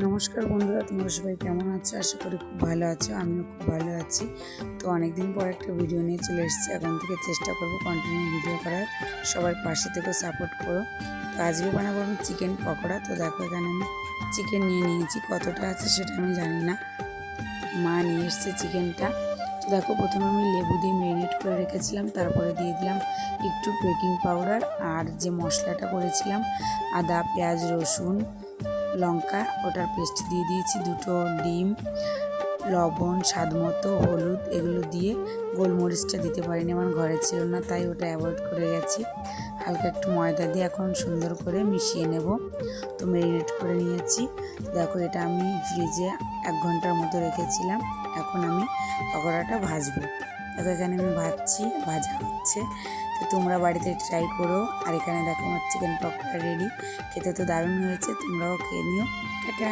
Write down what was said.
নমস্কার বন্ধুরা, তোমরা সবাই কেমন আছো? আশা করি খুব ভালো আছো। আমিও খুব ভালো আছি। তো অনেকদিন পর একটা ভিডিও নিয়ে চলে এসেছি। এখন থেকে চেষ্টা করবো কন্টিনিউ ভিডিও করার। সবাই পাশে থেকে সাপোর্ট করো। তো আজকে বানাবো আমি চিকেন পকোড়া। তো দেখো, এখানে আমি চিকেন নিয়ে নিয়েছি। কতটা আছে সেটা আমি জানি না, মা নিয়ে এসছে চিকেনটা। তো দেখো, প্রথমে আমি লেবু দিয়ে ম্যারিনেট করে রেখেছিলাম, তারপরে দিয়ে দিলাম একটু বেকিং পাউডার, আর যে মশলাটা করেছিলাম আদা, পেঁয়াজ, রসুন, লঙ্কা, ওটার পেস্ট দিয়ে দিয়েছি, দুটো ডিম, লবণ, স্বাদ মতো, হলুদ, এগুলো দিয়ে গোলমরিচটা দিতে পারিনি, আমার ঘরে ছিল না, তাই ওটা অ্যাভয়েড করে গেছি। হালকা একটু ময়দা দিয়ে এখন সুন্দর করে মিশিয়ে নেব। তো ম্যারিনেট করে নিয়েছি। দেখো, এটা আমি ফ্রিজে 1 ঘন্টার মতো রেখেছিলাম। এখন আমি পকোড়াটা ভাজবো। দেখো, এখানে আমি ভাজা হচ্ছে। তো তোমরা বাড়িতে ট্রাই করো। আর এখানে দেখো, আমার চিকেন পকোড়া রেডি। খেতে তো দারুণ হয়েছে, তোমরাও খেয়ে নিও। টাটা।